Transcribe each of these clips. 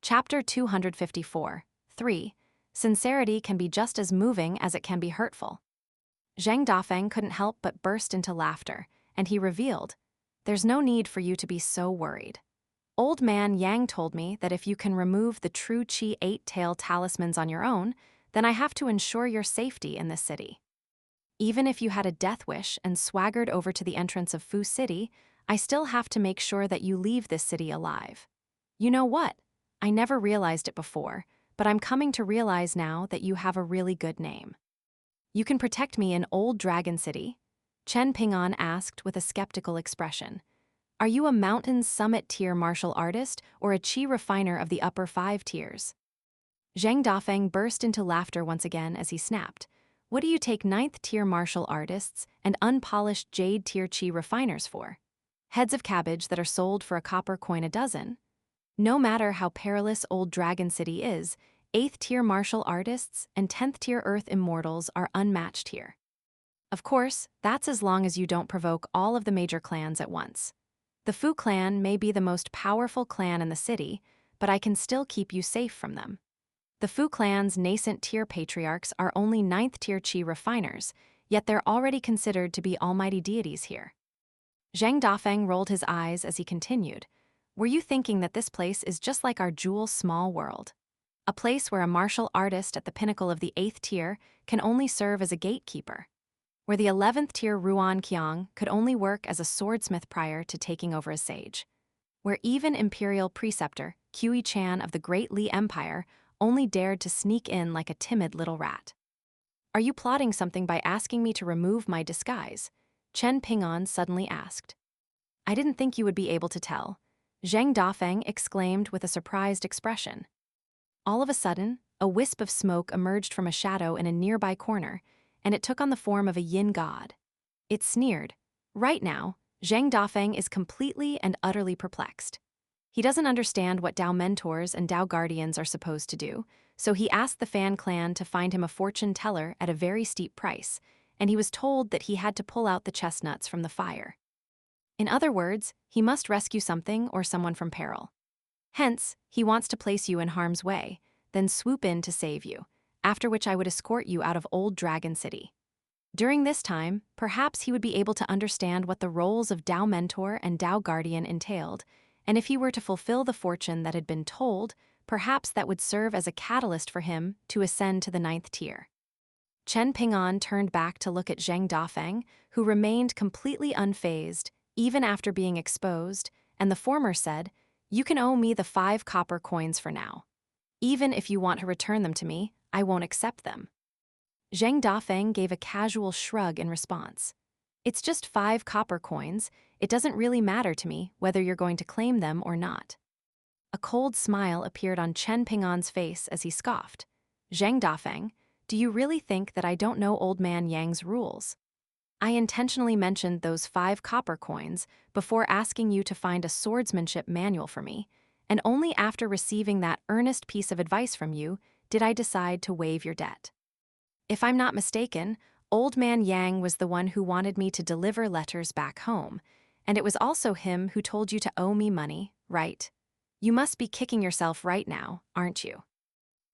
Chapter 254, 3. Sincerity can be just as moving as it can be hurtful. Zhang Dafeng couldn't help but burst into laughter, and he revealed, "There's no need for you to be so worried. Old man Yang told me that if you can remove the true Qi 8-tail talismans on your own, then I have to ensure your safety in this city. Even if you had a death wish and swaggered over to the entrance of Fu City, I still have to make sure that you leave this city alive. You know what? I never realized it before, but I'm coming to realize now that you have a really good name. You can protect me in Old Dragon City?" Chen Ping'an asked with a skeptical expression. "Are you a mountain summit tier martial artist or a Qi refiner of the upper 5 tiers? Zhang Dafeng burst into laughter once again as he snapped. "What do you take 9th tier martial artists and unpolished jade tier Qi refiners for? Heads of cabbage that are sold for a copper coin a dozen? No matter how perilous Old Dragon City is, 8th tier martial artists and 10th tier earth immortals are unmatched here. Of course, that's as long as you don't provoke all of the major clans at once. The Fu clan may be the most powerful clan in the city, but I can still keep you safe from them. The Fu clan's nascent tier patriarchs are only 9th tier Qi refiners, yet they're already considered to be almighty deities here." Zhang Dafeng rolled his eyes as he continued. "Were you thinking that this place is just like our Jewel small world? A place where a martial artist at the pinnacle of the 8th tier can only serve as a gatekeeper? Where the 11th tier Ruan Qiang could only work as a swordsmith prior to taking over as sage? Where even Imperial Preceptor Qi Chan of the Great Li Empire only dared to sneak in like a timid little rat? Are you plotting something by asking me to remove my disguise?" Chen Ping'an suddenly asked. "I didn't think you would be able to tell," Zhang Dafeng exclaimed with a surprised expression. All of a sudden, a wisp of smoke emerged from a shadow in a nearby corner, and it took on the form of a yin god. It sneered. Right now, Zhang Dafeng is completely and utterly perplexed. He doesn't understand what Dao mentors and Dao guardians are supposed to do, so he asked the Fan clan to find him a fortune teller at a very steep price, and he was told that he had to pull out the chestnuts from the fire. In other words, he must rescue something or someone from peril. Hence, he wants to place you in harm's way, then swoop in to save you, after which I would escort you out of Old Dragon City. During this time, perhaps he would be able to understand what the roles of Dao Mentor and Dao Guardian entailed, and if he were to fulfill the fortune that had been told, perhaps that would serve as a catalyst for him to ascend to the 9th tier. Chen Ping'an turned back to look at Zhang Dafeng, who remained completely unfazed, even after being exposed, and the former said, "You can owe me the 5 copper coins for now. Even if you want to return them to me, I won't accept them." Zhang Dafeng gave a casual shrug in response. "It's just 5 copper coins. It doesn't really matter to me whether you're going to claim them or not." A cold smile appeared on Chen Ping'an's face as he scoffed. "Zhang Dafeng, do you really think that I don't know Old Man Yang's rules? I intentionally mentioned those 5 copper coins before asking you to find a swordsmanship manual for me, and only after receiving that earnest piece of advice from you did I decide to waive your debt. If I'm not mistaken, Old Man Yang was the one who wanted me to deliver letters back home, and it was also him who told you to owe me money, right? You must be kicking yourself right now, aren't you?"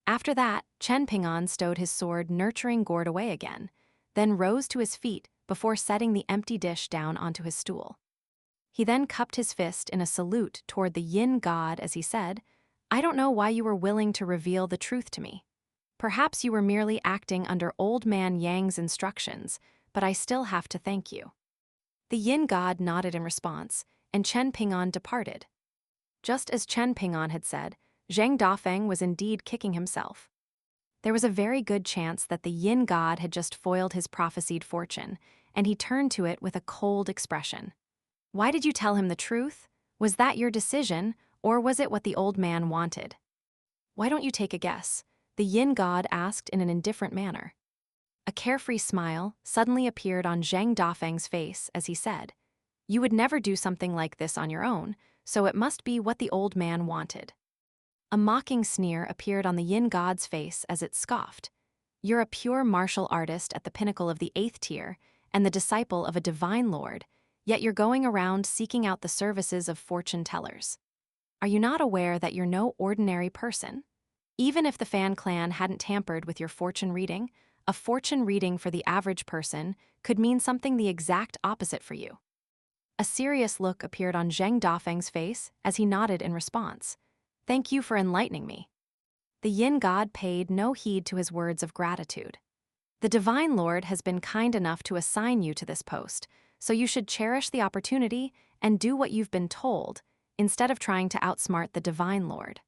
After that, Chen Ping'an stowed his sword nurturing gourd away again, then rose to his feet before setting the empty dish down onto his stool. He then cupped his fist in a salute toward the yin god as he said, "I don't know why you were willing to reveal the truth to me. Perhaps you were merely acting under Old Man Yang's instructions, but I still have to thank you." The yin god nodded in response, and Chen Ping'an departed. Just as Chen Ping'an had said, Zhang Dafeng was indeed kicking himself. There was a very good chance that the yin god had just foiled his prophesied fortune, and he turned to it with a cold expression. "Why did you tell him the truth? Was that your decision, or was it what the old man wanted?" "Why don't you take a guess?" the yin god asked in an indifferent manner. A carefree smile suddenly appeared on Zhang Dafeng's face as he said, "You would never do something like this on your own, so it must be what the old man wanted." A mocking sneer appeared on the yin god's face as it scoffed. "You're a pure martial artist at the pinnacle of the 8th tier and the disciple of a divine lord, yet you're going around seeking out the services of fortune tellers. Are you not aware that you're no ordinary person? Even if the Fan clan hadn't tampered with your fortune reading, a fortune reading for the average person could mean something the exact opposite for you. A serious look appeared on Zheng Dafeng's face as he nodded in response. Thank you for enlightening me. The Yin god paid no heed to his words of gratitude. The Divine Lord has been kind enough to assign you to this post, so you should cherish the opportunity and do what you've been told, instead of trying to outsmart the Divine Lord.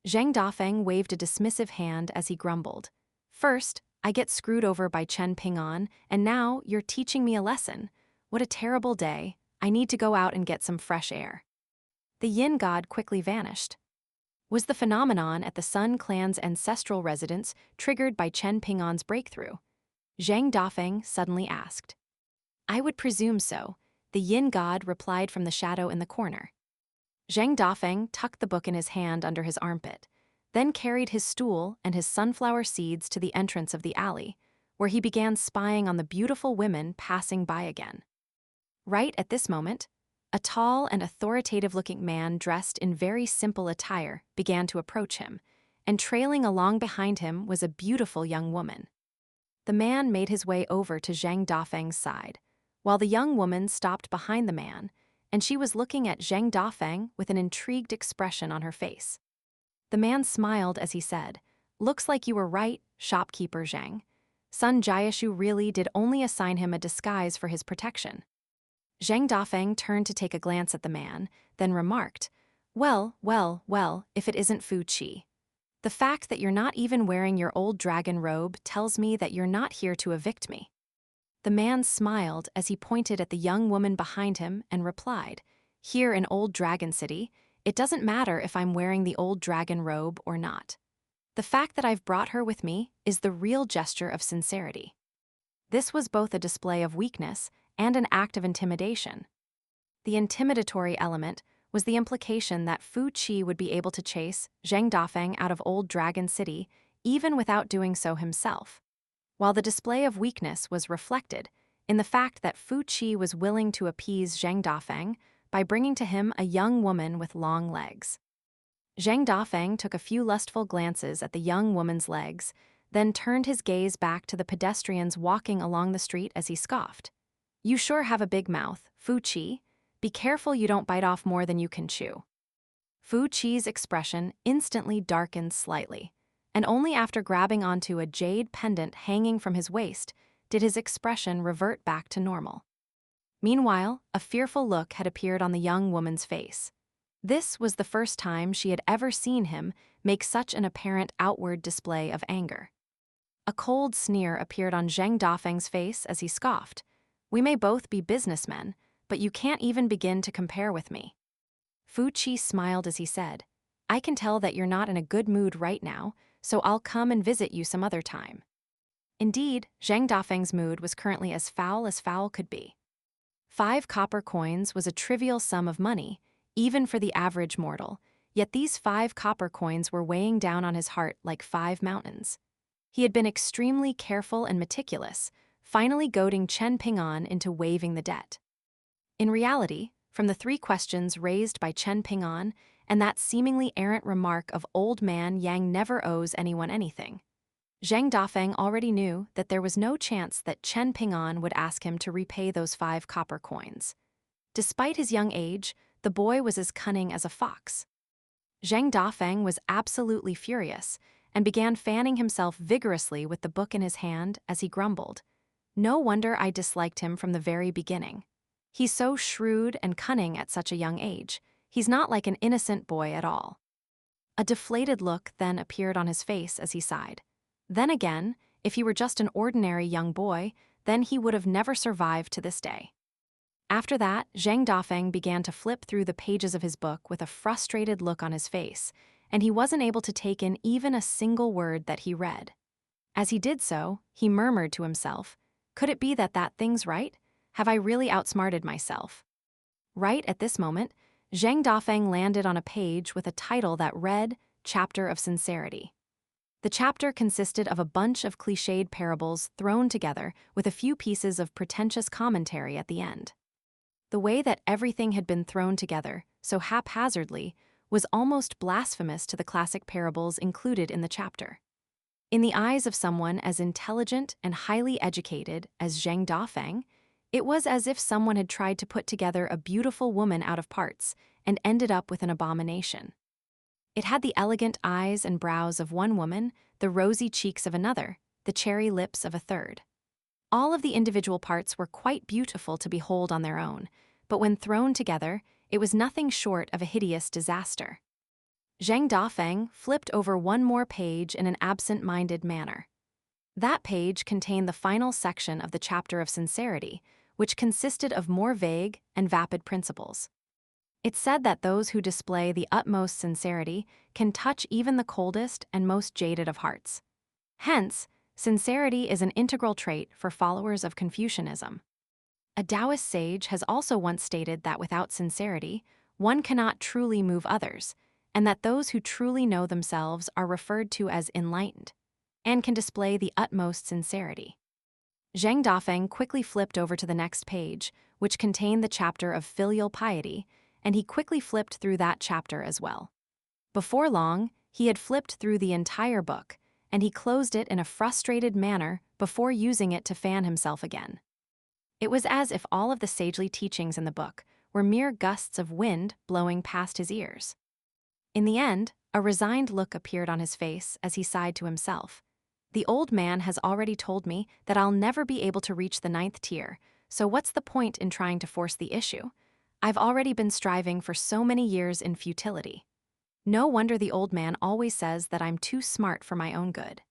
Zheng Dafeng waved a dismissive hand as he grumbled. First, I get screwed over by Chen Ping'an, and now you're teaching me a lesson. What a terrible day. I need to go out and get some fresh air. The Yin god quickly vanished. Was the phenomenon at the Sun clan's ancestral residence triggered by Chen Ping'an's breakthrough? Zheng Dafeng suddenly asked. I would presume so, the Yin god replied from the shadow in the corner. Zheng Dafeng tucked the book in his hand under his armpit, then carried his stool and his sunflower seeds to the entrance of the alley, where he began spying on the beautiful women passing by again. Right at this moment, a tall and authoritative-looking man dressed in very simple attire began to approach him, and trailing along behind him was a beautiful young woman. The man made his way over to Zheng Dafeng's side, while the young woman stopped behind the man, and she was looking at Zheng Dafeng with an intrigued expression on her face. The man smiled as he said, Looks like you were right, shopkeeper Zheng. Sun Jiashu really did only assign him a disguise for his protection. Zheng Dafeng turned to take a glance at the man, then remarked, well, if it isn't Fu Qi. The fact that you're not even wearing your old dragon robe tells me that you're not here to evict me. The man smiled as he pointed at the young woman behind him and replied, Here in Old Dragon City, it doesn't matter if I'm wearing the old dragon robe or not. The fact that I've brought her with me is the real gesture of sincerity. This was both a display of weakness and an act of intimidation. The intimidatory element was the implication that Fu Qi would be able to chase Zheng Dafeng out of Old Dragon City even without doing so himself, while the display of weakness was reflected in the fact that Fu Qi was willing to appease Zheng Dafeng by bringing to him a young woman with long legs. Zheng Dafeng took a few lustful glances at the young woman's legs, then turned his gaze back to the pedestrians walking along the street as he scoffed. You sure have a big mouth, Fu Qi. Be careful you don't bite off more than you can chew. Fu Qi's expression instantly darkened slightly, and only after grabbing onto a jade pendant hanging from his waist did his expression revert back to normal. Meanwhile, a fearful look had appeared on the young woman's face. This was the first time she had ever seen him make such an apparent outward display of anger. A cold sneer appeared on Zheng Dafeng's face as he scoffed. We may both be businessmen, but you can't even begin to compare with me. Fu Qi smiled as he said, I can tell that you're not in a good mood right now, so I'll come and visit you some other time. Indeed, Zheng Dafeng's mood was currently as foul could be. 5 copper coins was a trivial sum of money, even for the average mortal, yet these 5 copper coins were weighing down on his heart like 5 mountains. He had been extremely careful and meticulous, finally goading Chen Ping'an into waiving the debt. In reality, from the 3 questions raised by Chen Ping'an and that seemingly errant remark of old man Yang never owes anyone anything, Zheng Dafeng already knew that there was no chance that Chen Ping'an would ask him to repay those 5 copper coins. Despite his young age, the boy was as cunning as a fox. Zheng Dafeng was absolutely furious and began fanning himself vigorously with the book in his hand as he grumbled. No wonder I disliked him from the very beginning. He's so shrewd and cunning at such a young age. He's not like an innocent boy at all. A deflated look then appeared on his face as he sighed. Then again, if he were just an ordinary young boy, then he would have never survived to this day. After that, Zheng Dafeng began to flip through the pages of his book with a frustrated look on his face, and he wasn't able to take in even a single word that he read. As he did so, he murmured to himself, Could it be that thing's right? Have I really outsmarted myself? Right at this moment, Zheng Dafeng landed on a page with a title that read, Chapter of Sincerity. The chapter consisted of a bunch of cliched parables thrown together with a few pieces of pretentious commentary at the end. The way that everything had been thrown together, so haphazardly, was almost blasphemous to the classic parables included in the chapter. In the eyes of someone as intelligent and highly educated as Zhang Dafeng, it was as if someone had tried to put together a beautiful woman out of parts and ended up with an abomination. It had the elegant eyes and brows of one woman, the rosy cheeks of another, the cherry lips of a third. All of the individual parts were quite beautiful to behold on their own, but when thrown together, it was nothing short of a hideous disaster. Zhang Dafeng flipped over one more page in an absent-minded manner. That page contained the final section of the chapter of Sincerity, which consisted of more vague and vapid principles. It said that those who display the utmost sincerity can touch even the coldest and most jaded of hearts. Hence, sincerity is an integral trait for followers of Confucianism. A Taoist sage has also once stated that without sincerity, one cannot truly move others, and that those who truly know themselves are referred to as enlightened, and can display the utmost sincerity. Zhang Dafeng quickly flipped over to the next page, which contained the chapter of filial piety, and he quickly flipped through that chapter as well. Before long, he had flipped through the entire book, and he closed it in a frustrated manner before using it to fan himself again. It was as if all of the sagely teachings in the book were mere gusts of wind blowing past his ears. In the end, a resigned look appeared on his face as he sighed to himself. The old man has already told me that I'll never be able to reach the 9th tier, so what's the point in trying to force the issue? I've already been striving for so many years in futility. No wonder the old man always says that I'm too smart for my own good.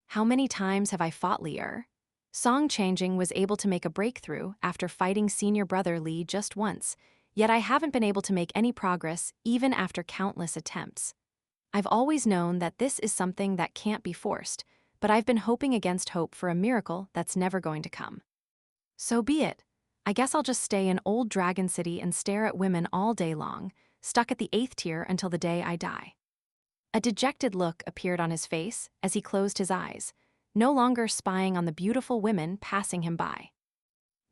How many times have I fought Li Er? Song Changjing was able to make a breakthrough after fighting senior brother Li just once, yet I haven't been able to make any progress even after countless attempts. I've always known that this is something that can't be forced, but I've been hoping against hope for a miracle that's never going to come. So be it. I guess I'll just stay in Old Dragon City and stare at women all day long, stuck at the 8th tier until the day I die. A dejected look appeared on his face as he closed his eyes, no longer spying on the beautiful women passing him by.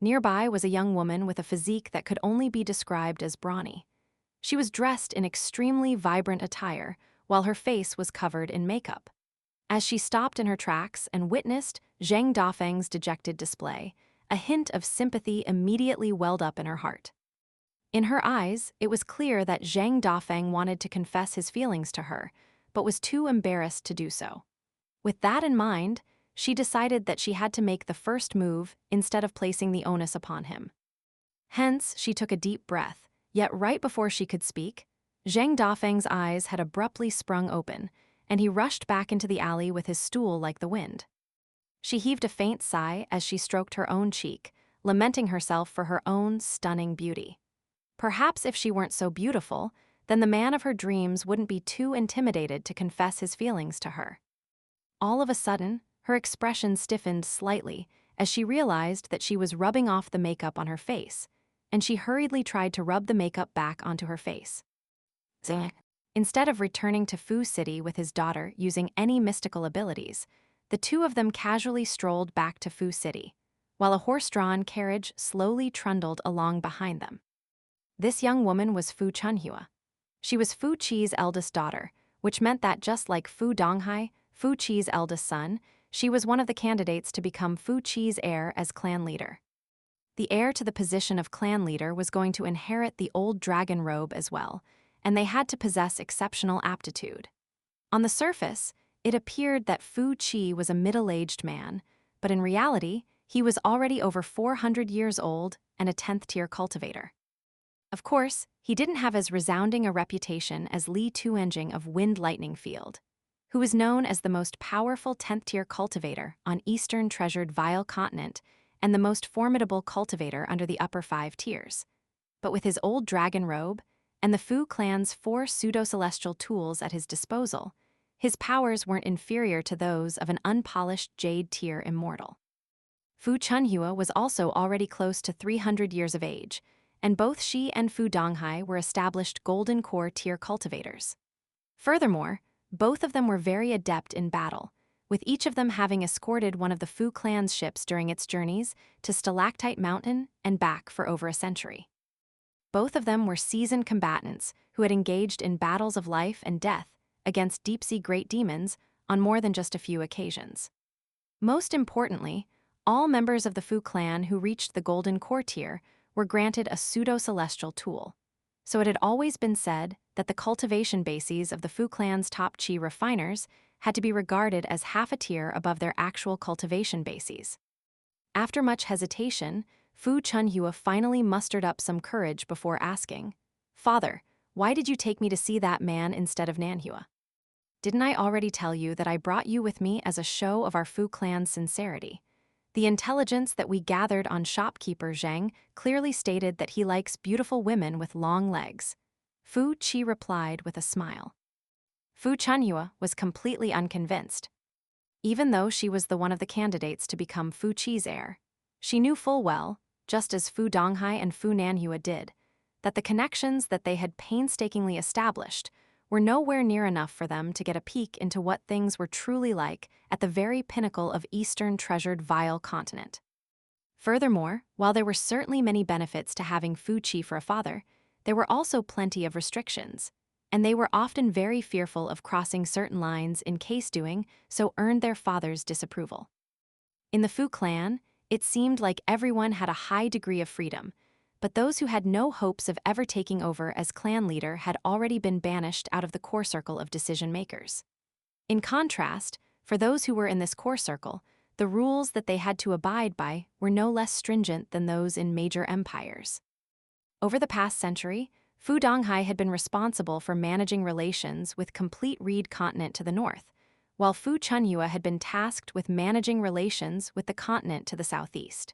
Nearby was a young woman with a physique that could only be described as brawny. She was dressed in extremely vibrant attire, while her face was covered in makeup. As she stopped in her tracks and witnessed Zhang Dafeng's dejected display, a hint of sympathy immediately welled up in her heart. In her eyes, it was clear that Zhang Dafeng wanted to confess his feelings to her, but was too embarrassed to do so. With that in mind, she decided that she had to make the first move instead of placing the onus upon him. Hence, she took a deep breath, yet right before she could speak, Zhang Dafeng's eyes had abruptly sprung open, and he rushed back into the alley with his stool like the wind. She heaved a faint sigh as she stroked her own cheek, lamenting herself for her own stunning beauty. Perhaps if she weren't so beautiful, then the man of her dreams wouldn't be too intimidated to confess his feelings to her. All of a sudden, her expression stiffened slightly as she realized that she was rubbing off the makeup on her face, and she hurriedly tried to rub the makeup back onto her face. Instead of returning to Fu City with his daughter using any mystical abilities, the two of them casually strolled back to Fu City, while a horse-drawn carriage slowly trundled along behind them. This young woman was Fu Chunhua. She was Fu Qi's eldest daughter, which meant that just like Fu Donghai, Fu Qi's eldest son, she was one of the candidates to become Fu Qi's heir as clan leader. The heir to the position of clan leader was going to inherit the old dragon robe as well, and they had to possess exceptional aptitude. On the surface, it appeared that Fu Qi was a middle-aged man, but in reality, he was already over 400 years old and a 10th-tier cultivator. Of course, he didn't have as resounding a reputation as Li Tuanjing of Wind Lightning Field, who was known as the most powerful 10th-tier cultivator on Eastern Treasured Vile Continent and the most formidable cultivator under the upper 5 tiers. But with his old dragon robe and the Fu clan's 4 pseudo-celestial tools at his disposal, his powers weren't inferior to those of an unpolished jade-tier immortal. Fu Chunhua was also already close to 300 years of age, and both she and Fu Donghai were established Golden Core tier cultivators. Furthermore, both of them were very adept in battle, with each of them having escorted one of the Fu clan's ships during its journeys to Stalactite Mountain and back for over a century. Both of them were seasoned combatants who had engaged in battles of life and death against deep-sea great demons on more than just a few occasions. Most importantly, all members of the Fu clan who reached the Golden Core tier were granted a pseudo-celestial tool. So it had always been said that the cultivation bases of the Fu clan's top chi refiners had to be regarded as half a tier above their actual cultivation bases. After much hesitation, Fu Chunhua finally mustered up some courage before asking, "Father, why did you take me to see that man instead of Nanhua? Didn't I already tell you that I brought you with me as a show of our Fu clan's sincerity? The intelligence that we gathered on shopkeeper Zhang clearly stated that he likes beautiful women with long legs." Fu Chi replied with a smile. Fu Chunhua was completely unconvinced. Even though she was the one of the candidates to become Fu Chi's heir, she knew full well, just as Fu Donghai and Fu Nanhua did, that the connections that they had painstakingly established were nowhere near enough for them to get a peek into what things were truly like at the very pinnacle of Eastern treasured vile continent. Furthermore, while there were certainly many benefits to having Fu Chi for a father, there were also plenty of restrictions, and they were often very fearful of crossing certain lines in case doing so earned their father's disapproval. In the Fu clan, it seemed like everyone had a high degree of freedom, but those who had no hopes of ever taking over as clan leader had already been banished out of the core circle of decision-makers. In contrast, for those who were in this core circle, the rules that they had to abide by were no less stringent than those in major empires. Over the past century, Fu Donghai had been responsible for managing relations with complete Reed continent to the north, while Fu Chunhua had been tasked with managing relations with the continent to the southeast.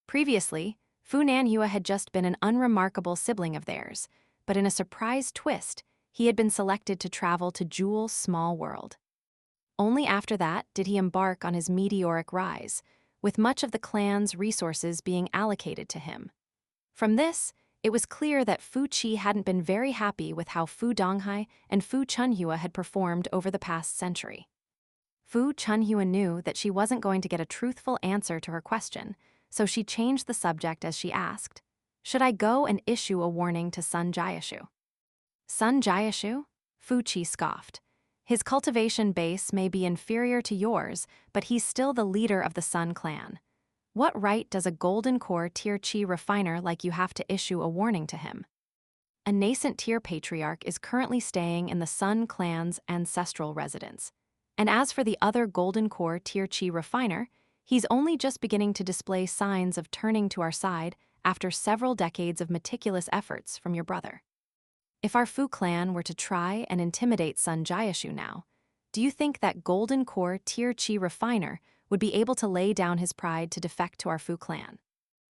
Previously, Fu Nanhua had just been an unremarkable sibling of theirs, but in a surprise twist, he had been selected to travel to Jewel's small world. Only after that did he embark on his meteoric rise, with much of the clan's resources being allocated to him. From this, it was clear that Fu Chi hadn't been very happy with how Fu Donghai and Fu Chunhua had performed over the past century. Fu Chunhua knew that she wasn't going to get a truthful answer to her question, so she changed the subject as she asked, "Should I go and issue a warning to Sun Jiashu?" "Sun Jiashu?" Fu Chi scoffed. "His cultivation base may be inferior to yours, but he's still the leader of the Sun clan. What right does a Golden Core tier chi refiner like you have to issue a warning to him? A nascent tier patriarch is currently staying in the Sun clan's ancestral residence. And as for the other Golden Core tier chi refiner, he's only just beginning to display signs of turning to our side after several decades of meticulous efforts from your brother. If our Fu clan were to try and intimidate Sun Jiashu now, do you think that Golden Core tier chi refiner would be able to lay down his pride to defect to our Fu clan?"